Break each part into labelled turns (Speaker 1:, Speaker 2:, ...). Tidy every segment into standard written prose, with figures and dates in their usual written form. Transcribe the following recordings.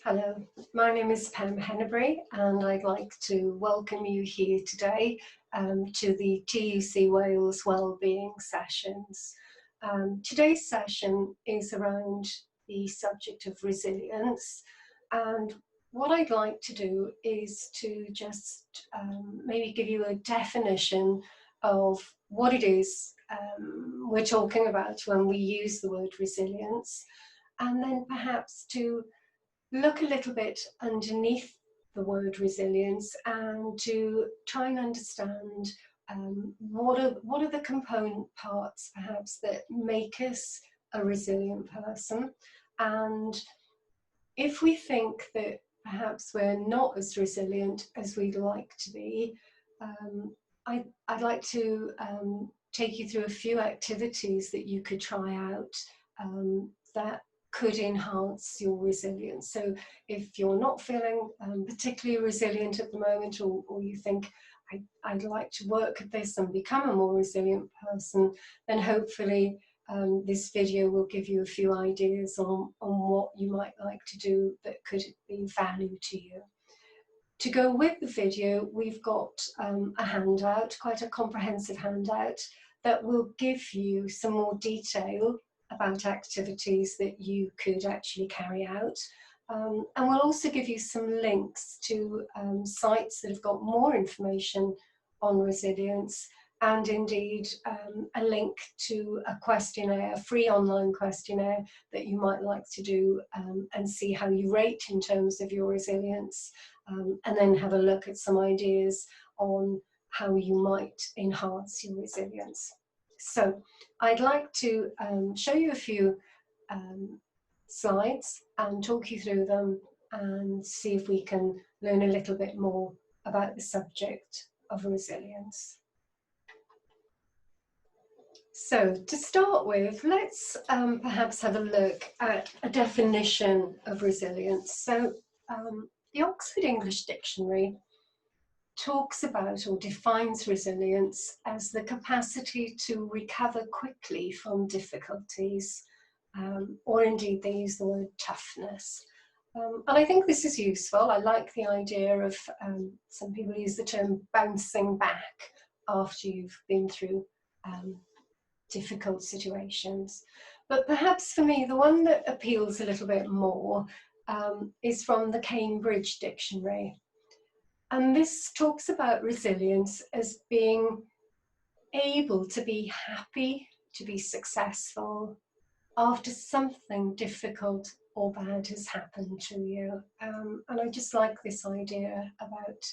Speaker 1: Hello, my name is Pam Heneberry and I'd like to welcome you here today to the TUC Wales Wellbeing Sessions. Today's session is around the subject of resilience, and what I'd like to do is to just maybe give you a definition of what it is we're talking about when we use the word resilience, and then perhaps to look a little bit underneath the word resilience and to try and understand what are the component parts perhaps that make us a resilient person, and if we think that perhaps we're not as resilient as we'd like to be, I'd like to take you through a few activities that you could try out that could enhance your resilience. So if you're not feeling particularly resilient at the moment, or you think, I'd like to work at this and become a more resilient person, then hopefully this video will give you a few ideas on what you might like to do that could be of value to you. To go with the video, we've got a handout, quite a comprehensive handout, that will give you some more detail about activities that you could actually carry out. And we'll also give you some links to sites that have got more information on resilience, and indeed a link to a questionnaire, a free online questionnaire that you might like to do and see how you rate in terms of your resilience, and then have a look at some ideas on how you might enhance your resilience. So I'd like to show you a few slides and talk you through them and see if we can learn a little bit more about the subject of resilience. So to start with, let's perhaps have a look at a definition of resilience. So the Oxford English Dictionary talks about or defines resilience as the capacity to recover quickly from difficulties, or indeed they use the word toughness. And I think this is useful. I like the idea of, some people use the term bouncing back after you've been through difficult situations. But perhaps for me, the one that appeals a little bit more is from the Cambridge Dictionary. And this talks about resilience as being able to be happy, to be successful after something difficult or bad has happened to you. And I just like this idea about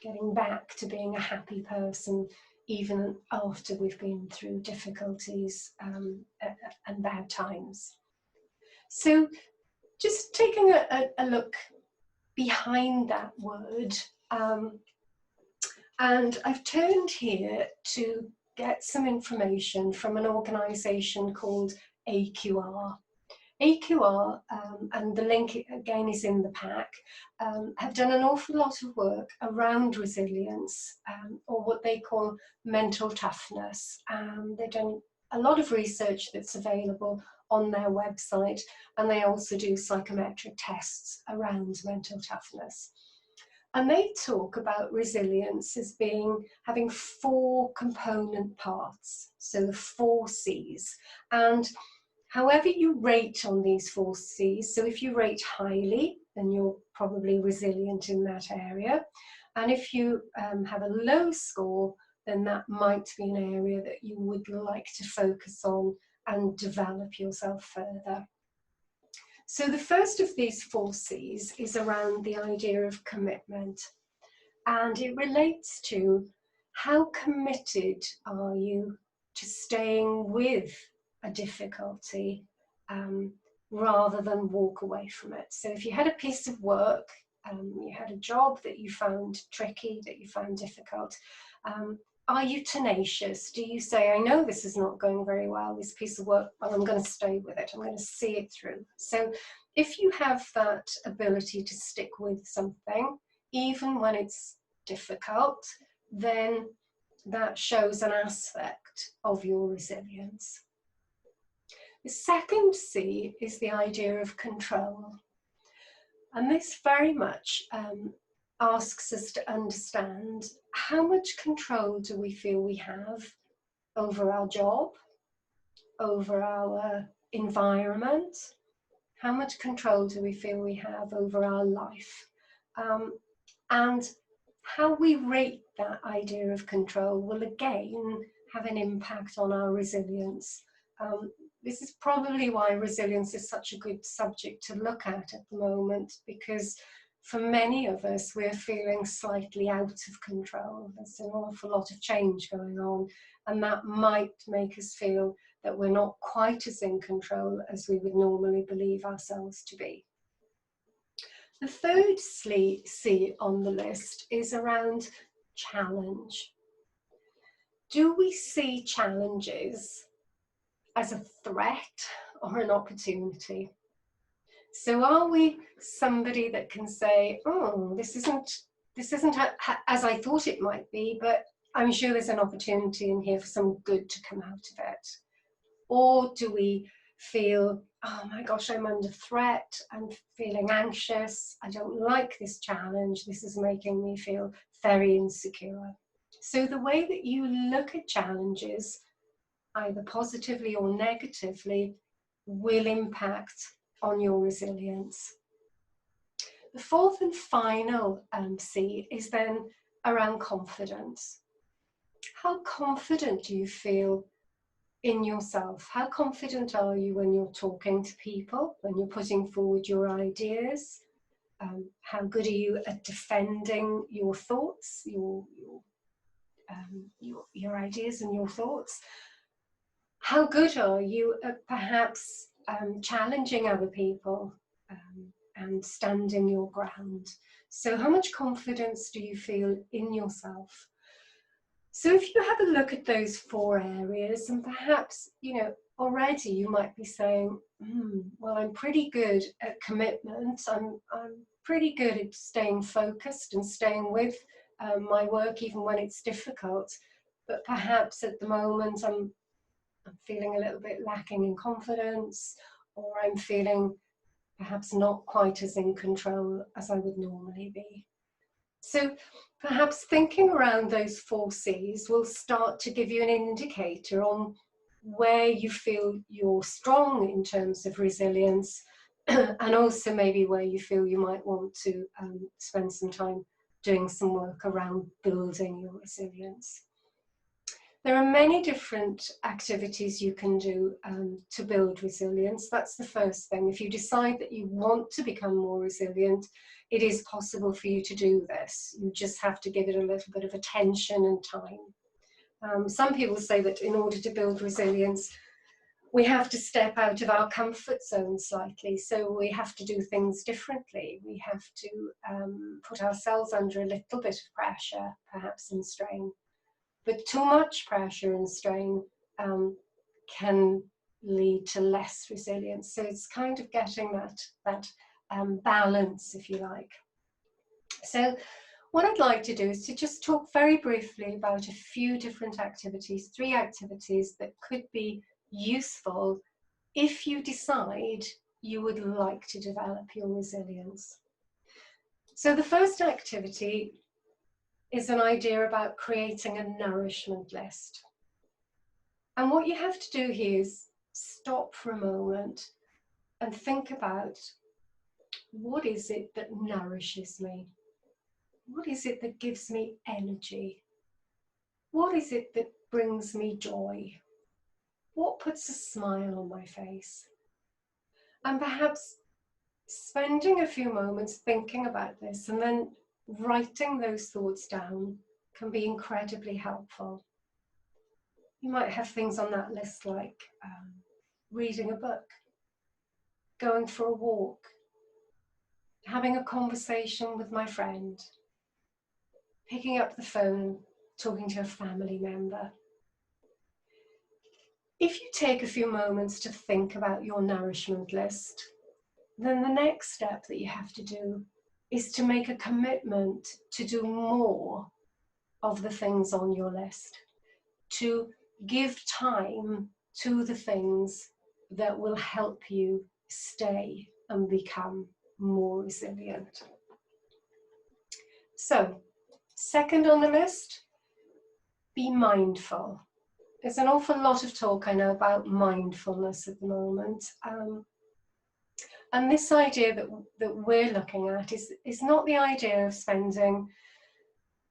Speaker 1: getting back to being a happy person even after we've been through difficulties and bad times. So just taking a look behind that word, and I've turned here to get some information from an organisation called AQR. AQR, and the link again is in the pack, have done an awful lot of work around resilience, or what they call mental toughness. They've done a lot of research that's available on their website, and they also do psychometric tests around mental toughness. And they talk about resilience as having 4 component parts, so the 4 C's. And however you rate on these 4 C's, so if you rate highly, then you're probably resilient in that area. And if you have a low score, then that might be an area that you would like to focus on and develop yourself further. So the first of these 4 C's is around the idea of commitment. And it relates to how committed are you to staying with a difficulty rather than walk away from it. So if you had a piece of work, you had a job that you found tricky, that you found difficult, are you tenacious? Do you say, I know this is not going very well, this piece of work, but I'm going to stay with it, I'm going to see it through. So if you have that ability to stick with something, even when it's difficult, then that shows an aspect of your resilience. The second C is the idea of control. And this very much asks us to understand how much control do we feel we have over our job, over our environment, how much control do we feel we have over our life, and how we rate that idea of control will again have an impact on our resilience. This is probably why resilience is such a good subject to look at the moment, because for many of us, we're feeling slightly out of control. There's an awful lot of change going on, and that might make us feel that we're not quite as in control as we would normally believe ourselves to be. The third C on the list is around challenge. Do we see challenges as a threat or an opportunity? So are we somebody that can say, oh, this isn't as I thought it might be, but I'm sure there's an opportunity in here for some good to come out of it? Or do we feel, oh my gosh, I'm under threat, I'm feeling anxious, I don't like this challenge, this is making me feel very insecure? So the way that you look at challenges, either positively or negatively, will impact on your resilience. The fourth and final C is then around confidence. How confident do you feel in yourself? How confident are you when you're talking to people, when you're putting forward your ideas? How good are you at defending your thoughts, your ideas and your thoughts? How good are you at perhaps challenging other people and standing your ground? So how much confidence do you feel in yourself? So if you have a look at those four areas, and perhaps, already you might be saying, well, I'm pretty good at commitment. I'm pretty good at staying focused and staying with my work even when it's difficult. But perhaps at the moment I'm feeling a little bit lacking in confidence, or I'm feeling perhaps not quite as in control as I would normally be. So perhaps thinking around those four C's will start to give you an indicator on where you feel you're strong in terms of resilience, and also maybe where you feel you might want to spend some time doing some work around building your resilience. There are many different activities you can do to build resilience. That's the first thing. If you decide that you want to become more resilient, it is possible for you to do this. You just have to give it a little bit of attention and time. Some people say that in order to build resilience, we have to step out of our comfort zone slightly. So we have to do things differently. We have to put ourselves under a little bit of pressure, perhaps, and strain. But too much pressure and strain can lead to less resilience. So it's kind of getting that balance, if you like. So what I'd like to do is to just talk very briefly about a few different activities, 3 activities that could be useful if you decide you would like to develop your resilience. So the first activity is an idea about creating a nourishment list. And what you have to do here is stop for a moment and think about, what is it that nourishes me? What is it that gives me energy? What is it that brings me joy? What puts a smile on my face? And perhaps spending a few moments thinking about this and then writing those thoughts down can be incredibly helpful. You might have things on that list like reading a book, going for a walk, having a conversation with my friend, picking up the phone, talking to a family member. If you take a few moments to think about your nourishment list, then the next step that you have to do is to make a commitment to do more of the things on your list, to give time to the things that will help you stay and become more resilient. So, second on the list, be mindful. There's an awful lot of talk, I know, about mindfulness at the moment. And this idea that we're looking at is not the idea of spending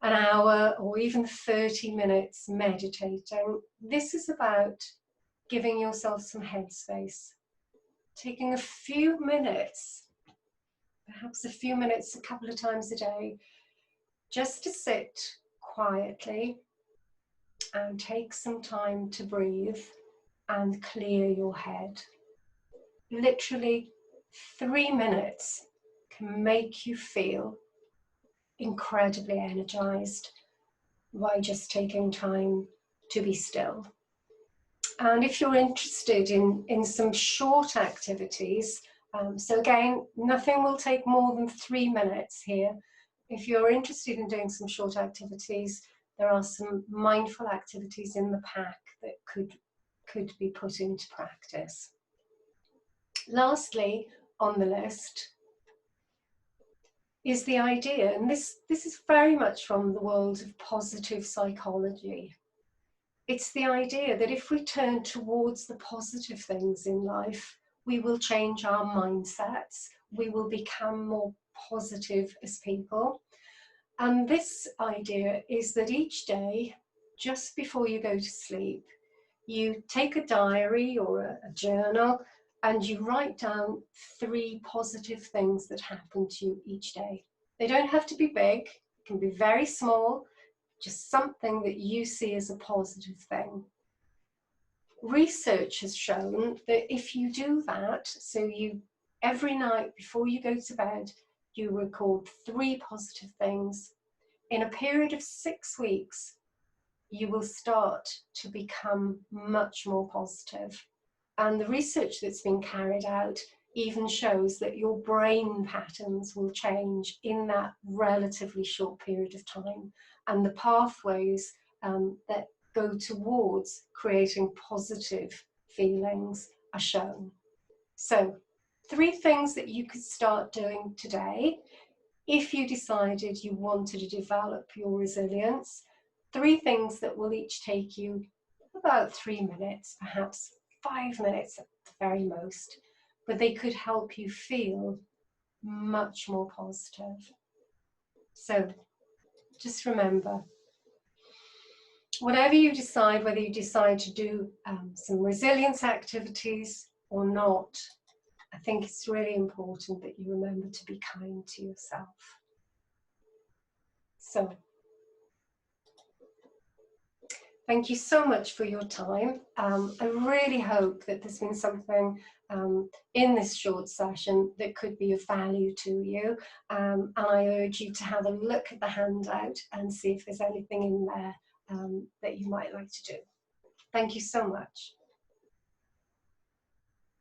Speaker 1: an hour or even 30 minutes meditating. This is about giving yourself some headspace, taking a few minutes, perhaps a few minutes a couple of times a day, just to sit quietly and take some time to breathe and clear your head. Literally 3 minutes can make you feel incredibly energized by just taking time to be still. And if you're interested in some short activities, so again, nothing will take more than 3 minutes here. If you're interested in doing some short activities, there are some mindful activities in the pack that could be put into practice. Lastly on the list is the idea, and this is very much from the world of positive psychology. It's the idea that if we turn towards the positive things in life, we will change our mindsets, we will become more positive as people. And this idea is that each day, just before you go to sleep, you take a diary or a journal and you write down 3 positive things that happen to you each day. They don't have to be big, it can be very small, just something that you see as a positive thing. Research has shown that if you do that, so you every night before you go to bed, you record 3 positive things, in a period of 6 weeks, you will start to become much more positive. And the research that's been carried out even shows that your brain patterns will change in that relatively short period of time. And the pathways that go towards creating positive feelings are shown. So 3 things that you could start doing today if you decided you wanted to develop your resilience. 3 things that will each take you about 3 minutes, perhaps 5 minutes at the very most, but they could help you feel much more positive. So just remember, whatever you decide, whether you decide to do some resilience activities or not, I think it's really important that you remember to be kind to yourself. So, thank you so much for your time. I really hope that there's been something in this short session that could be of value to you. And I urge you to have a look at the handout and see if there's anything in there that you might like to do. Thank you so much.